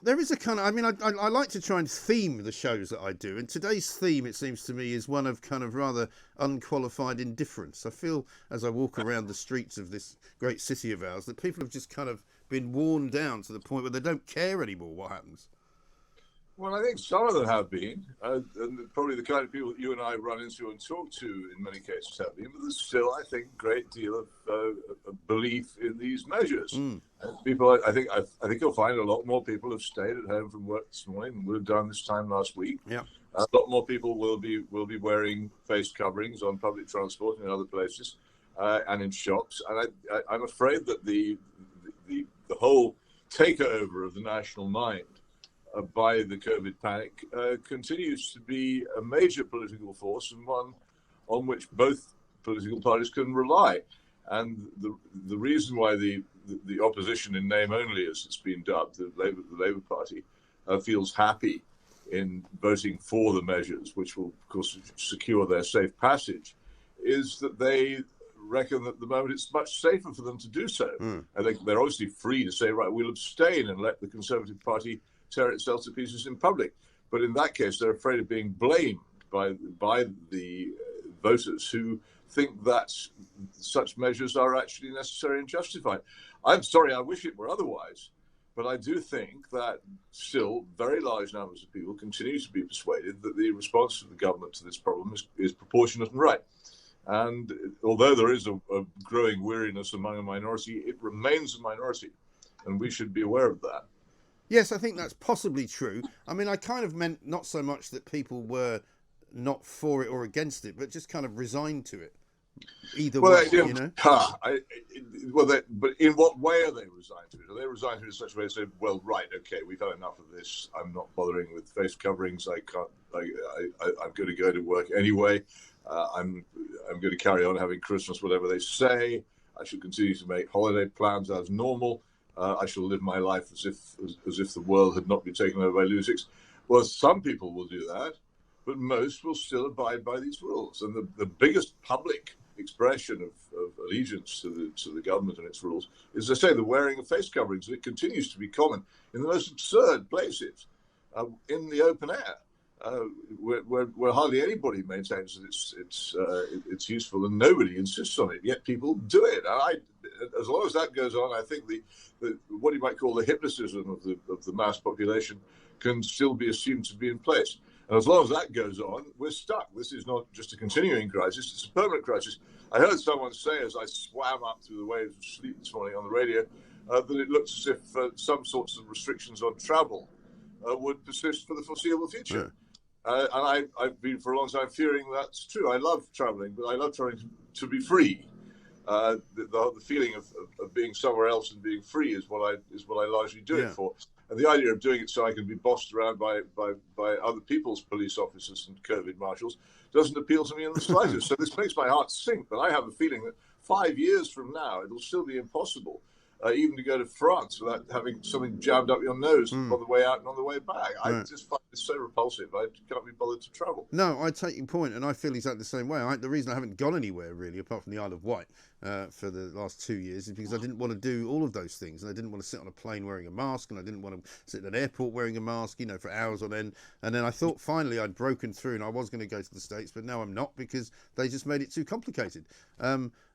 There is a kind of, I mean, I like to try and theme the shows that I do, and today's theme, it seems to me, is one of kind of rather unqualified indifference. I feel as I walk around the streets of this great city of ours that people have just kind of been worn down to the point where they don't care anymore what happens. Well, I think some of them have been, and probably the kind of people that you and I run into and talk to in many cases have been, but there's still, I think, a great deal of belief in these measures. People, I think you'll find a lot more people have stayed at home from work this morning than would have done this time last week. Yeah. A lot more people will be wearing face coverings on public transport and in other places, and in shops. And I'm afraid that the whole takeover of the national mind by the COVID panic continues to be a major political force, and one on which both political parties can rely. And the reason why the opposition in name only, as it's been dubbed, the Labour Party, feels happy in voting for the measures, which will, of course, secure their safe passage, is that they reckon that at the moment it's much safer for them to do so. I think they're obviously free to say, right, we'll abstain and let the Conservative Party tear itself to pieces in public. But in that case, they're afraid of being blamed by the voters who think that such measures are actually necessary and justified. I'm sorry, I wish it were otherwise. But I do think that still very large numbers of people continue to be persuaded that the response of the government to this problem is proportionate and right. And although there is a growing weariness among a minority, it remains a minority. And we should be aware of that. Yes, I think that's possibly true. I mean, I kind of meant not so much that people were not for it or against it, but just kind of resigned to it. Either way, you know? But in what way are they resigned to it? Are they resigned to it in such a way they say, well, right, okay, we've had enough of this. I'm not bothering with face coverings. I'm going to go to work anyway. I'm going to carry on having Christmas, whatever they say. I should continue to make holiday plans as normal. I shall live my life as if the world had not been taken over by lunatics. Well, some people will do that, but most will still abide by these rules. And the biggest public expression of allegiance to the government and its rules is, as I say, the wearing of face coverings. And it continues to be common in the most absurd places, in the open air, where hardly anybody maintains that it's useful, and nobody insists on it. Yet people do it. As long as that goes on, I think the what you might call the hypnotism of the mass population can still be assumed to be in place. And as long as that goes on, we're stuck. This is not just a continuing crisis, it's a permanent crisis. I heard someone say, as I swam up through the waves of sleep this morning on the radio, that it looks as if some sorts of restrictions on travel would persist for the foreseeable future. And I've been for a long time fearing that's true. I love traveling, but I love traveling to be free. The feeling of being somewhere else and being free is what I largely do it for. And the idea of doing it so I can be bossed around by other people's police officers and COVID marshals doesn't appeal to me in the slightest. So this makes my heart sink. But I have a feeling that 5 years from now, it'll still be impossible even to go to France without having something jammed up your nose on the way out and on the way back. I just find it so repulsive. I can't be bothered to travel. No, I take your point, and I feel exactly the same way. The reason I haven't gone anywhere, really, apart from the Isle of Wight for the last 2 years, is because I didn't want to do all of those things. And I didn't want to sit on a plane wearing a mask, and I didn't want to sit in an airport wearing a mask, for hours on end. And then I thought finally I'd broken through and I was going to go to the States, but now I'm not, because they just made it too complicated.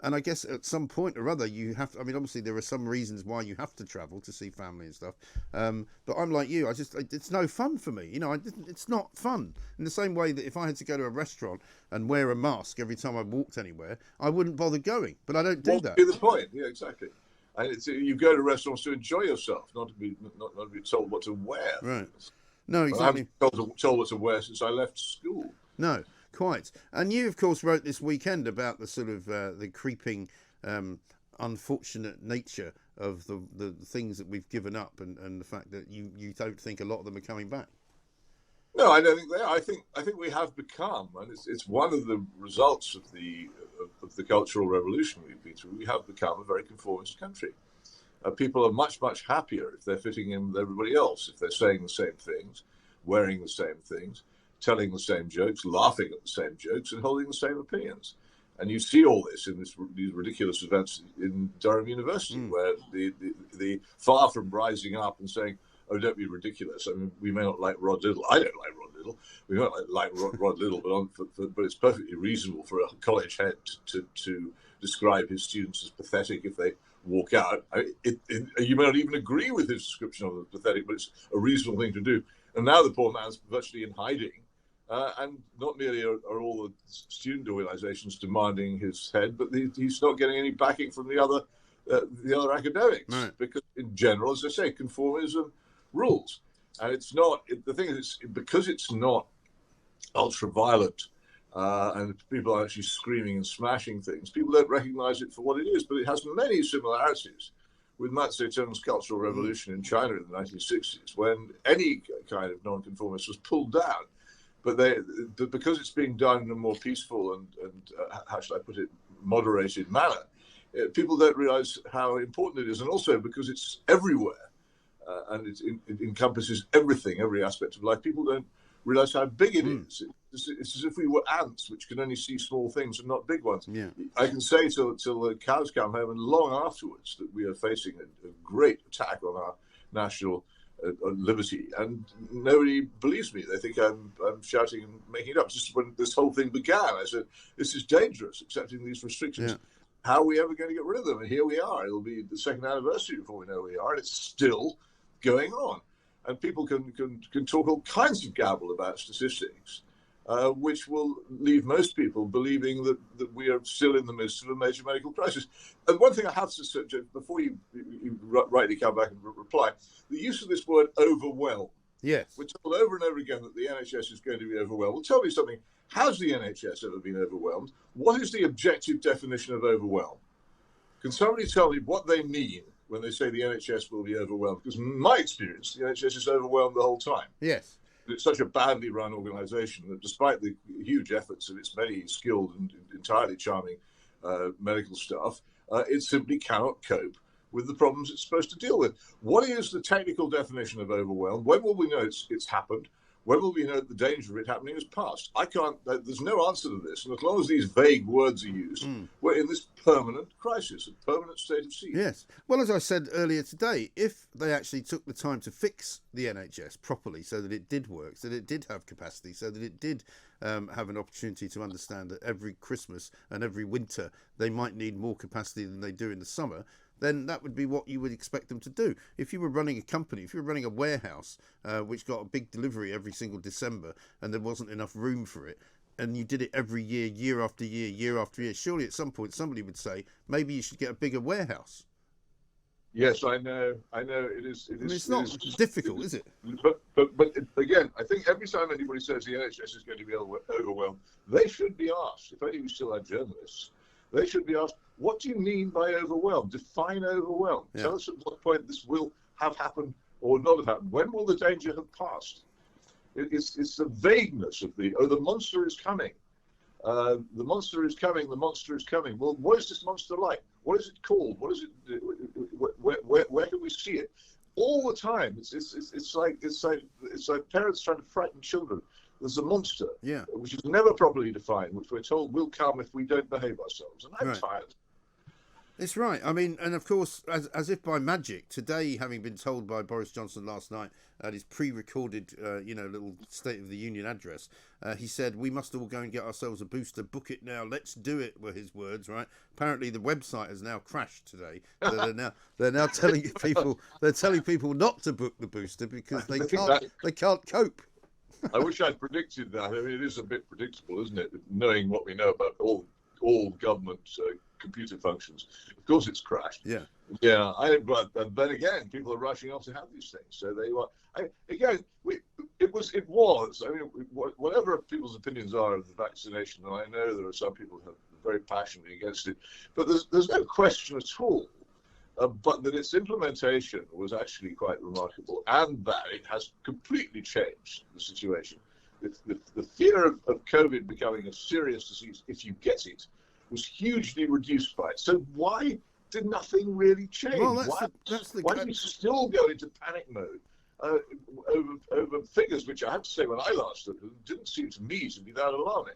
And I guess at some point or other, you have to, obviously there are some reasons why you have to travel to see family and stuff. But I'm like you, it's no fun for me. It's not fun. In the same way that if I had to go to a restaurant and wear a mask every time I walked anywhere, I wouldn't bother going. But I don't do that. That's the point. Yeah, exactly. And you go to restaurants to enjoy yourself, not to be told what to wear. Right. No, exactly. I haven't been told what to wear since I left school. No. Quite. And you, of course, wrote this weekend about the sort of the creeping, unfortunate nature of the things that we've given up, and the fact that you don't think a lot of them are coming back. No, I don't think they are. I think we have become, and it's one of the results of the cultural revolution we've been through. We have become a very conformist country. People are much, much happier if they're fitting in with everybody else, if they're saying the same things, wearing the same things, telling the same jokes, laughing at the same jokes, and holding the same opinions. And you see all this in these ridiculous events in Durham University, where the far from rising up and saying, oh, don't be ridiculous. I mean, we may not like Rod Liddle. I don't like Rod Liddle. We don't like Rod Liddle, but it's perfectly reasonable for a college head to describe his students as pathetic if they walk out. You may not even agree with his description of them as pathetic, but it's a reasonable thing to do. And now the poor man's virtually in hiding. And not merely are all the student organizations demanding his head, but he's not getting any backing from the other academics. Right. Because in general, as I say, conformism rules. And it's not, the thing is, because it's not ultra-violent and people are actually screaming and smashing things, people don't recognize it for what it is, but it has many similarities with Mao Zedong's Cultural Revolution in China in the 1960s, when any kind of non-conformist was pulled down. But because it's being done in a more peaceful and how should I put it, moderated manner, people don't realize how important it is. And also because it's everywhere and it encompasses everything, every aspect of life, people don't realize how big it is. It's as if we were ants, which can only see small things and not big ones. Yeah. I can say till the cows come home and long afterwards that we are facing a great attack on our national liberty, and nobody believes me. They think I'm shouting and making it up. Just when this whole thing began, I said, this is dangerous, accepting these restrictions. Yeah. How are we ever going to get rid of them? And here we are. It'll be the second anniversary before we know where we are, and it's still going on. And people can talk all kinds of gabble about statistics, which will leave most people believing that we are still in the midst of a major medical crisis. And one thing I have to say, before you rightly come back and reply, the use of this word overwhelm. Yes. We're told over and over again that the NHS is going to be overwhelmed. Well, tell me something. Has the NHS ever been overwhelmed? What is the objective definition of overwhelm? Can somebody tell me what they mean when they say the NHS will be overwhelmed? Because in my experience, the NHS is overwhelmed the whole time. Yes. It's such a badly run organisation that despite the huge efforts of its many skilled and entirely charming medical staff, it simply cannot cope with the problems it's supposed to deal with. What is the technical definition of overwhelm? When will we know it's happened? When will we know that the danger of it happening is past? There's no answer to this. And as long as these vague words are used, we're in this permanent crisis, a permanent state of siege. Yes. Well, as I said earlier today, if they actually took the time to fix the NHS properly so that it did work, so that it did have capacity, so that it did have an opportunity to understand that every Christmas and every winter they might need more capacity than they do in the summer, then that would be what you would expect them to do. If you were running a company, if you were running a warehouse which got a big delivery every single December and there wasn't enough room for it, and you did it every year, year after year, year after year, surely at some point somebody would say, maybe you should get a bigger warehouse. Yes, I know. It is. It's not difficult, is it? But again, I think every time anybody says the NHS is going to be overwhelmed, they should be asked, if only we still are journalists, they should be asked, what do you mean by overwhelmed? Define overwhelmed. Yeah. Tell us at what point this will have happened or not have happened. When will the danger have passed? It's the vagueness of the monster is coming. The monster is coming. The monster is coming. Well, what is this monster like? What is it called? What is it? Where can we see it? All the time. It's like parents trying to frighten children. There's a monster, which is never properly defined, which we're told will come if we don't behave ourselves. And I'm tired. It's right. I mean, and of course, as if by magic, today, having been told by Boris Johnson last night at his pre-recorded, little State of the Union address, he said, we must all go and get ourselves a booster. Book it now. Let's do it, were his words, right? Apparently, the website has now crashed today. So they're now telling people not to book the booster because they can't cope. I wish I'd predicted that. I mean, it is a bit predictable, isn't it? Knowing what we know about all government computer functions. Of course, it's crashed. Yeah. Yeah. But then again, people are rushing off to have these things. So they want. It was. I mean, whatever people's opinions are of the vaccination, and I know there are some people who are very passionately against it, but there's no question at all. But that its implementation was actually quite remarkable, and that it has completely changed the situation. The fear of COVID becoming a serious disease, if you get it, was hugely reduced by it. So why did nothing really change? Well, why do we still go into panic mode over figures which I have to say, when I last looked at them, didn't seem to me to be that alarming?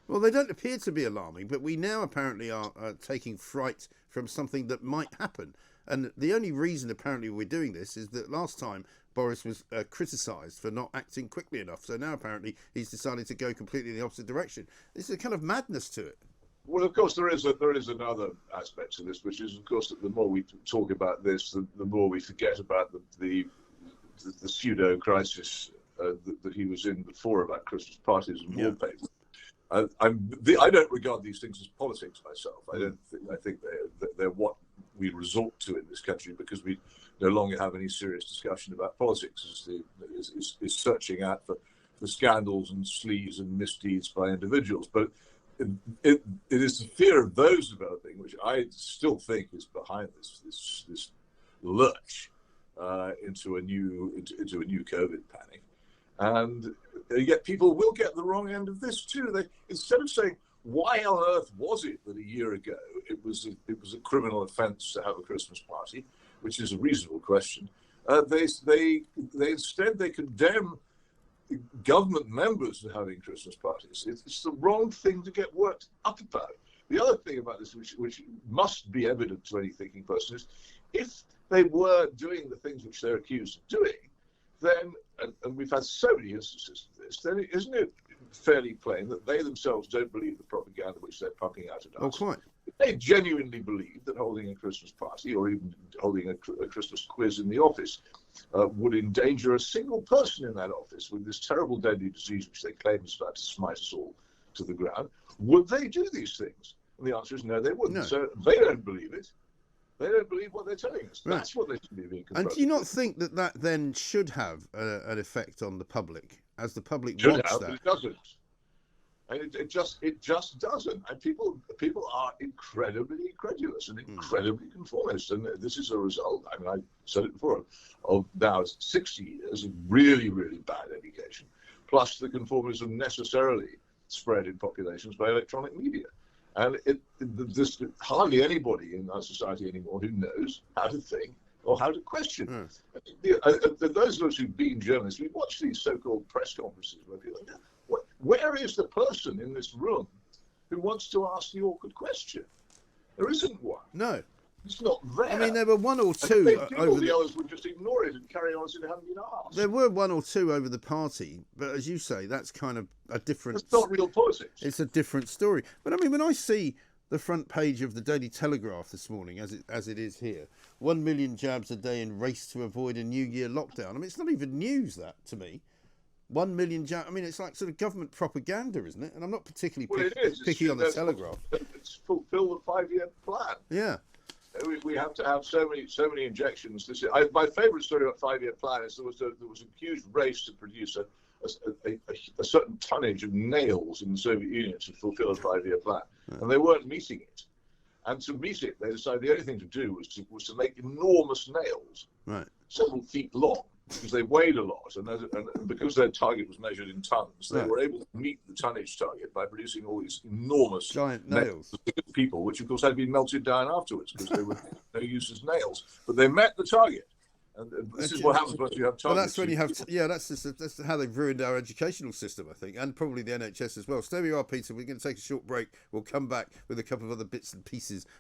Well, they don't appear to be alarming, but we now apparently are taking fright from something that might happen. And the only reason apparently we're doing this is that last time Boris was criticised for not acting quickly enough. So now apparently he's decided to go completely in the opposite direction. There's a kind of madness to it. Well, of course, there is another aspect to this, which is, of course, that the more we talk about this, the more we forget about the pseudo crisis that he was in before about Christmas parties and wallpaper. I don't regard these things as politics myself. I think they're what we resort to in this country because we no longer have any serious discussion about politics. Is searching out for scandals and sleaze and misdeeds by individuals, but it is the fear of those developing, which I still think is behind this lurch into a new COVID panic. And yet people will get the wrong end of this too. They, instead of saying, why on earth was it that a year ago it was a criminal offence to have a Christmas party, which is a reasonable question, they instead condemn government members for having Christmas parties. It's the wrong thing to get worked up about. The other thing about this, which must be evident to any thinking person, is if they were doing the things which they're accused of doing, then, and we've had so many instances of this, then isn't it fairly plain that they themselves don't believe the propaganda which they're pumping out at us? Oh, quite. If they genuinely believe that holding a Christmas party or even holding a Christmas quiz in the office would endanger a single person in that office with this terrible deadly disease which they claim is about to smite us all to the ground, would they do these things? And the answer is no, they wouldn't. No. So they don't believe it. They don't believe what they're telling us. Right. That's what they should be being confronted. And do you not think that then should have an effect on the public, as the public wants that? But it doesn't. And it just doesn't. And people are incredibly incredulous and incredibly conformist. And this is a result, I mean, I said it before, of now 60 years of really, really bad education, plus the conformism necessarily spread in populations by electronic media. And there's hardly anybody in our society anymore who knows how to think or how to question. Those of us who've been journalists, we watch these so-called press conferences where people go, where is the person in this room who wants to ask the awkward question? There isn't one. No. It's not there. I mean, there were one or two. The others would just ignore it and carry on as if it hadn't been asked. There were one or two over the party, but as you say, that's kind of a different... It's not real politics. It's a different story. But I mean, when I see the front page of the Daily Telegraph this morning, as it is here, 1 million jabs a day in race to avoid a New Year lockdown. I mean, it's not even news, that, to me. 1 million jabs. I mean, it's like sort of government propaganda, isn't it? And I'm not particularly picky on the Telegraph. It's fulfill the 5-year plan. Yeah. We have to have so many injections. My favourite story about 5-year plan is there was a huge race to produce a certain tonnage of nails in the Soviet Union to fulfil a 5-year plan, and they weren't meeting it. And to meet it, they decided the only thing to do was to make enormous nails, several feet long, because they weighed a lot, and because their target was measured in tons, they were able to meet the tonnage target by producing all these enormous giant nails for people, which of course had to be melted down afterwards because they were no use as nails. But they met the target, and this is what happens once you have targets. Well, that's when you have, that's how they've ruined our educational system, I think, and probably the NHS as well. So there we are, Peter. We're going to take a short break. We'll come back with a couple of other bits and pieces